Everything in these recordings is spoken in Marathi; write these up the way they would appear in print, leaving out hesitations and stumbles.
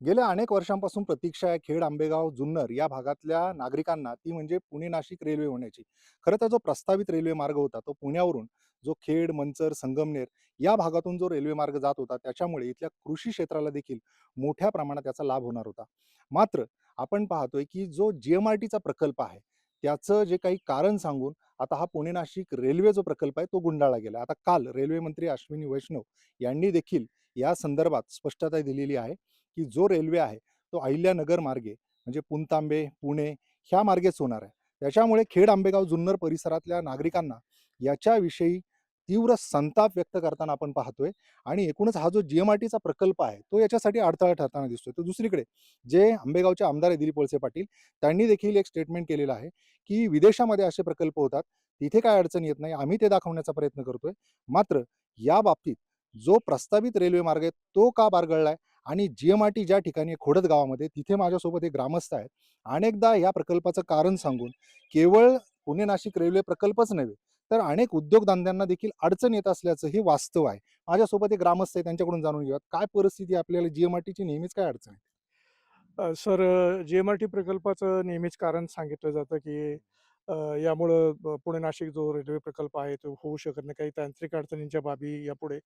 गेल्या अनेक वर्षांपासून प्रतीक्षा आहे खेड, आंबेगाव, जुन्नर या भागातल्या नागरिकांना, ती म्हणजे पुणे-नाशिक रेल्वे होण्याची. खरं तर जो प्रस्तावित रेल्वे मार्ग होता, तो पुण्यावरून जो खेड, मंचर, संगमनेर या भागातून जो रेल्वे मार्ग जात होता, त्याच्यामुळे इथल्या कृषी क्षेत्राला देखील मोठ्या प्रमाणात त्याचा लाभ होणार होता. मात्र आपण पाहतोय, की जो जी-एम-आर-टीचा प्रकल्प आहे, त्याचं जे काही कारण सांगून आता हा पुणे-नाशिक रेल्वे जो प्रकल्प आहे, तो गुंडाळला गेला. आता काल रेल्वे मंत्री अश्विनी वैष्णव यांनी देखील या संदर्भात स्पष्टता दिलेली आहे, की जो रेल्वे आहे तो अहिल्यानगर मार्गे म्हणजे पुणतांबे, पुणे ह्या मार्गेच होणार आहे. त्याच्यामुळे खेड, आंबेगाव, जुन्नर परिसरातल्या नागरिकांना याच्याविषयी तीव्र संताप व्यक्त करताना आपण पाहतोय आणि एकूणच हा जो जी-एम-आर-टीचा प्रकल्प आहे, तो याच्यासाठी अडथळा ठरताना दिसतोय. तर दुसरीकडे जे आंबेगावचे आमदार आहे दिलीप वळसे पाटील, त्यांनी देखील एक स्टेटमेंट केलेलं आहे, की विदेशामध्ये असे प्रकल्प होतात, तिथे काय अडचण येत नाही. आम्ही ते दाखवण्याचा प्रयत्न करतोय. मात्र या बाबतीत जो प्रस्तावित रेल्वे मार्ग आहे, तो का बारगळलाय आणि जी-एम-आर-टी ज्या ठिकाणी आहे खोडद गावामध्ये, तिथे माझ्यासोबत एक ग्रामस्थ आहेत. अनेकदा या प्रकल्पाचं कारण सांगून केवळ पुणे-नाशिक रेल्वे प्रकल्पच नव्हे, तर अनेक उद्योगधंद्यांना देखील अडचण येत असल्याचं हे वास्तव आहे. माझ्यासोबत एक ग्रामस्थ आहे, त्यांच्याकडून जाणून घेऊयात. काय परिस्थिती आहे आपल्याला जी-एम-आर-टीची नेहमीच काय अडचण आहे? सर, जी-एम-आर-टी प्रकल्पाचं नेहमीच कारण सांगितलं जातं, की यामुळं पुणे-नाशिक जो रेल्वे प्रकल्प आहे, तो होऊ शकत नाही. काही तांत्रिक अडचणींच्या बाबी यापुढे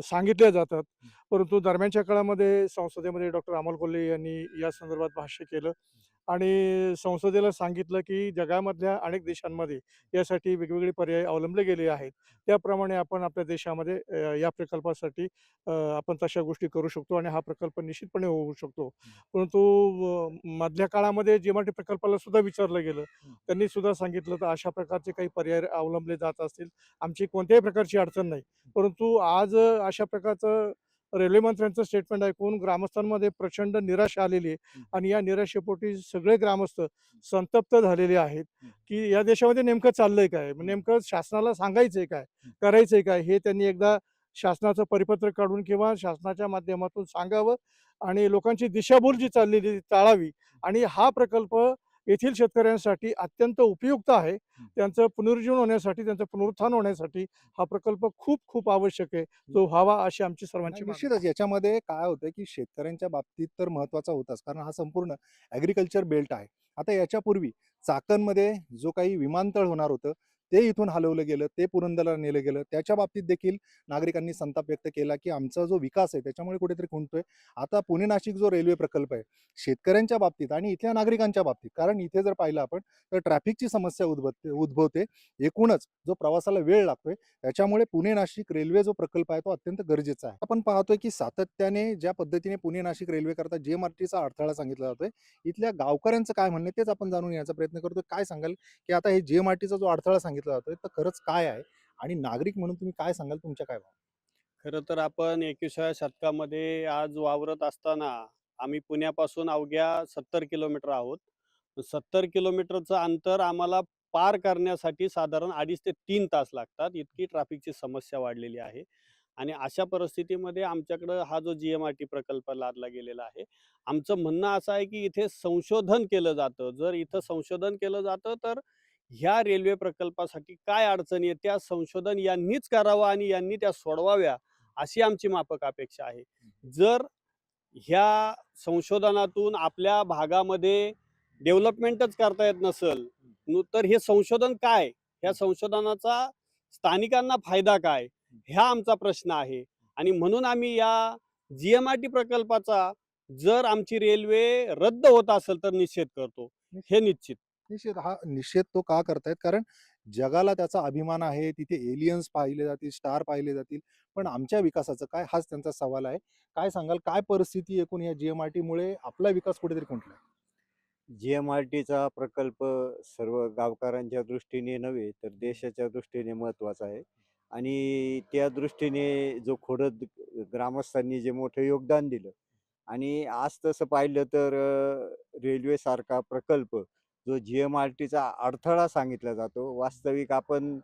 सांगितल्या जातात. परंतु दरम्यानच्या काळामध्ये संसदेमध्ये डॉक्टर अमोल कोल्हे यांनी या संदर्भात भाष्य केलं आणि संसदेला सांगितलं, की जगामधल्या अनेक देशांमध्ये यासाठी वेगवेगळे पर्याय अवलंबले गेले आहेत. त्याप्रमाणे आपण आपल्या देशामध्ये या प्रकल्पासाठी आपण तशा गोष्टी करू शकतो आणि हा प्रकल्प निश्चितपणे होऊ शकतो. परंतु मधल्या काळामध्ये जी-एम-आर-टी प्रकल्पाला सुद्धा विचारलं गेलं. त्यांनी सुद्धा सांगितलं तर अशा प्रकारचे काही पर्याय अवलंबले जात असतील, आमची कोणत्याही प्रकारची अडचण नाही. परंतु आज अशा प्रकारचं रेल्वे मंत्र्यांचं स्टेटमेंट ऐकून ग्रामस्थांमध्ये प्रचंड निराशा आलेली आहे आणि या निराशेपोटी सगळे ग्रामस्थ संतप्त झालेले आहेत, की या देशामध्ये नेमकं चाललंय काय? नेमकं शासनाला सांगायचंय काय? करायचंय काय? हे त्यांनी एकदा शासनाचं परिपत्रक काढून किंवा शासनाच्या माध्यमातून सांगावं आणि लोकांची दिशाभूल जी चाललेली टाळावी आणि हा प्रकल्प येथील शेतकऱ्यांसाठी अत्यंत उपयुक्त आहे. त्यांचं पुनरुज्जीवन होण्यासाठी, त्यांचं पुनरुत्थान होण्यासाठी हा प्रकल्प खूप खूप आवश्यक आहे. तो व्हावा अशी आमची नाही, सर्वांची मागणी आहे. निश्चितच याच्यामध्ये काय होतं, की शेतकऱ्यांच्या बाबतीत तर महत्त्वाचा होताच, कारण हा संपूर्ण ॲग्रीकल्चर बेल्ट आहे. आता याच्यापूर्वी चाकणमध्ये जो काही विमानतळ होणार होतं, ते इथून हलवलं गेलं, ते पुरंदरला नेलं गेलं. त्याच्या बाबतीत देखील नागरिकांनी संताप व्यक्त केला, की आमचा जो विकास आहे त्याच्यामुळे कुठेतरी खुंटतोय. आता पुणे-नाशिक जो रेल्वे प्रकल्प आहे, शेतकऱ्यांच्या बाबतीत आणि इथल्या नागरिकांच्या बाबतीत, कारण इथे जर पाहिलं आपण तर ट्रॅफिकची समस्या उद्भवते. एकूणच जो प्रवासाला वेळ लागतोय, त्याच्यामुळे पुणे-नाशिक रेल्वे जो प्रकल्प आहे तो अत्यंत गरजेचा आहे. आपण पाहतोय की सातत्याने ज्या पद्धतीने पुणे-नाशिक रेल्वे करता जी-एम-आर-टीचा अडथळा सांगितला जातोय, इथल्या गावकऱ्यांचं काय म्हणणं आहे तेच आपण जाणून घेण्याचा प्रयत्न करतोय. काय सांगाल, की आता हे जी-एम-आर-टीचा जो अडथळा सांगितला जातोय, तर खरंच काय आहे? आणि नागरिक म्हणून तुम्ही काय सांगाल, तुमच्या काय भावना? खरं तर आपण 21व्या शतकामध्ये आज वावरत असताना आम्ही पुण्यापासून अवघ्या 70 किलोमीटर आहोत. 70 किलोमीटरचं अंतर आम्हाला पार करण्यासाठी साधारण 2.5 ते 3 तास लागतात. इतकी ट्रॅफिकची समस्या वाढलेली आहे. आणि अशा परिस्थितीमध्ये आमच्याकडं हा जो जी-एम-आर-टी प्रकल्प लादला गेलेला आहे. आमचं म्हणणं असं आहे, की इथे संशोधन केलं जातं. जर इथं संशोधन केलं जातं, तर ह्या रेल्वे प्रकल्पासाठी काय अडचणी आहेत, त्या संशोधन यांनीच करावं आणि यांनी त्या सोडवाव्या, अशी आमची माफक अपेक्षा आहे. जर ह्या संशोधनातून आपल्या भागामध्ये डेव्हलपमेंटच करता येत नसेल, तर हे संशोधन काय? ह्या संशोधनाचा स्थानिकांना फायदा काय? हा आमचा प्रश्न आहे. आणि म्हणून आम्ही या जी-एम-आर-टी प्रकल्पाचा जर आमची रेल्वे रद्द होत असेल, तर निषेध करतो. हे निश्चित. निश्चित हा निषेध तो का करतायत? कारण जगाला त्याचा अभिमान आहे. तिथे एलियन्स पाहिले जातील, स्टार पाहिले जातील. पण आमच्या विकासाचं काय? हाच त्यांचा सवाल आहे. काय सांगाल, काय परिस्थिती एकूण या जी-एम-आर-टीमुळे आपला विकास कुठेतरी खुंटलाय? जी-एम-आर-टीचा प्रकल्प सर्व गावकऱ्यांच्या दृष्टीने नव्हे, तर देशाच्या दृष्टीने महत्त्वाचा आहे आणि त्या दृष्टीने जो खोडद ग्रामस्थांनी जे मोठं योगदान दिलं आणि आज तसं पाहिलं तर रेल्वेसारखा प्रकल्प जो जी-एम-आर-टीचा अडथळा सांगितला जातो. वास्तविक आपण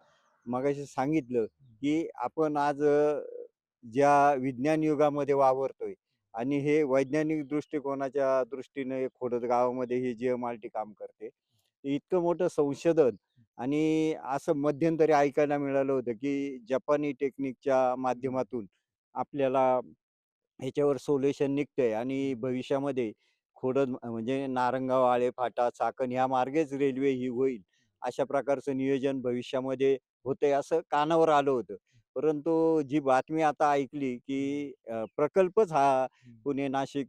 मगाशी सांगितलं, की आपण आज ज्या विज्ञान युगामध्ये वावरतोय आणि हे वैज्ञानिक दृष्टिकोनाच्या दृष्टीने खोडद गावामध्ये ही जी-एम-आर-टी काम करते. इतकं मोठं संशोधन आणि असं मध्यंतरी ऐकायला मिळालं होतं, की जपानी टेक्निकच्या माध्यमातून आपल्याला ह्याच्यावर सोल्युशन निघतंय आणि भविष्यामध्ये खोडद म्हणजे नारंगाव, आळे फाटा, चाकण ह्या मार्गेच रेल्वे ही होईल. अशा प्रकारचं नियोजन भविष्यामध्ये होतंय असं कानावर आलं होतं. परंतु जी बातमी आता ऐकली, की प्रकल्पच हा पुणे-नाशिक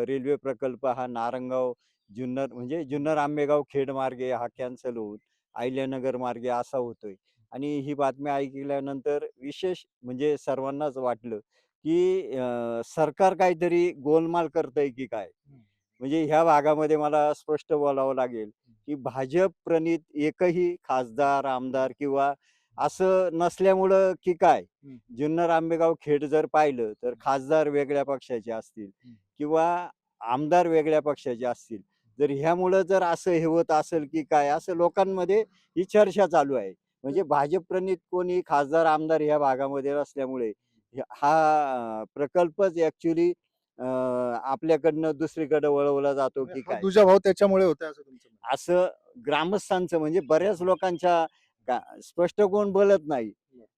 रेल्वे प्रकल्प हा नारंगाव, जुन्नर म्हणजे जुन्नर-आंबेगाव खेड मार्गे हा कॅन्सल होऊन अहिल्यानगर मार्गे असा होतोय. आणि ही बातमी ऐकल्यानंतर विशेष म्हणजे सर्वांनाच वाटलं, की सरकार काहीतरी गोलमाल करतंय की काय? म्हणजे ह्या भागामध्ये मला स्पष्ट बोलावं लागेल, की भाजप प्रणीत एकही खासदार, आमदार किंवा असं नसल्यामुळं की काय? जुन्नर आंबेगाव खेड जर पाहिलं, तर खासदार वेगळ्या पक्षाचे असतील किंवा आमदार वेगळ्या पक्षाचे असतील. जर ह्यामुळं जर असं हे होत असेल की काय? असं लोकांमध्ये ही चर्चा चालू आहे. म्हणजे भाजप प्रणीत कोणी खासदार, आमदार ह्या भागामध्ये नसल्यामुळे हा प्रकल्पच ॲक्चुअली आपल्याकडनं दुसरीकडे वळवला जातो की हा काय? दुजाभाव त्याच्यामुळे होतोय असं तुमचं म्हणणं असं ग्रामस्थांचं म्हणजे बऱ्याच लोकांच्या स्पष्ट कोण बोलत नाही.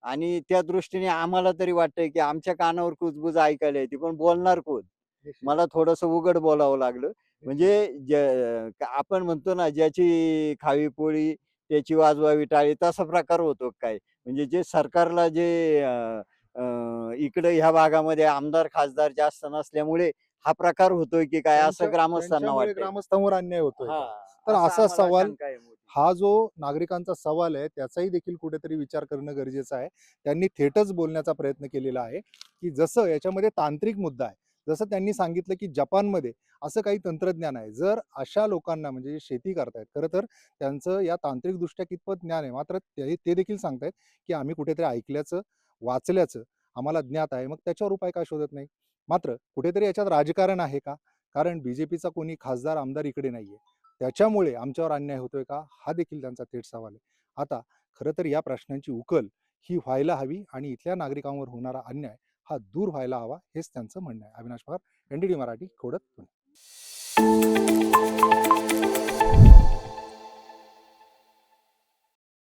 आणि त्या दृष्टीने आम्हाला तरी वाटतंय, की आमच्या कानावर कुजबुज ऐकायला येते, पण बोलणार कोण? आहे? मला थोडंसं उघड बोलावं लागलं. म्हणजे आपण म्हणतो ना, ज्याची खावी पोळी त्याची वाजवावी टाळी तसा प्रकार होतो काय? म्हणजे जे सरकारला जे अ, अ, इकडे ह्या भागामध्ये आमदार, खासदार जास्त नसल्यामुळे हा प्रकार होतोय की काय असं ग्रामस्थांना त्यांच्यामुळे वाटतंय. ग्रामस्थांवर अन्याय होतोय हां, का? तर असं असा आम्हाला सवाल, शंका आहे मोठी. हा जो नागरिकांचा सवाल आहे त्याचाही देखील कुठेतरी विचार करणं गरजेचं आहे. त्यांनी थेटच बोलण्याचा प्रयत्न केलेला आहे, की जसं याच्यामध्ये तांत्रिक मुद्दा आहे. जसं त्यांनी सांगितलं, की जपानमध्ये असं काही तंत्रज्ञान आहे. जर अशा लोकांना म्हणजे जे शेती करतायत, खरं तर त्यांचं या तांत्रिकदृष्ट्या कितपत ज्ञान आहे. मात्र ते देखील सांगतायत, की आम्ही कुठेतरी ऐकल्याचं, वाचल्याचं आम्हाला ज्ञात आहे. मग त्याच्यावर उपाय का शोधत नाही? मात्र कुठेतरी याच्यात राजकारण आहे का? कारण बीजेपीचा कोणी खासदार, आमदार इकडे नाहीये. त्याच्यामुळे आमच्यावर अन्याय होतोय का? हा देखील त्यांचा थेट सवाल आहे. आता खरं तर या प्रश्नांची उकल ही व्हायला हवी आणि इथल्या नागरिकांवर होणारा अन्याय हा दूर व्हायला हवा, हेच त्यांचं म्हणणं आहे. अविनाश पवार, NDT मराठी, खोडद, पुणे.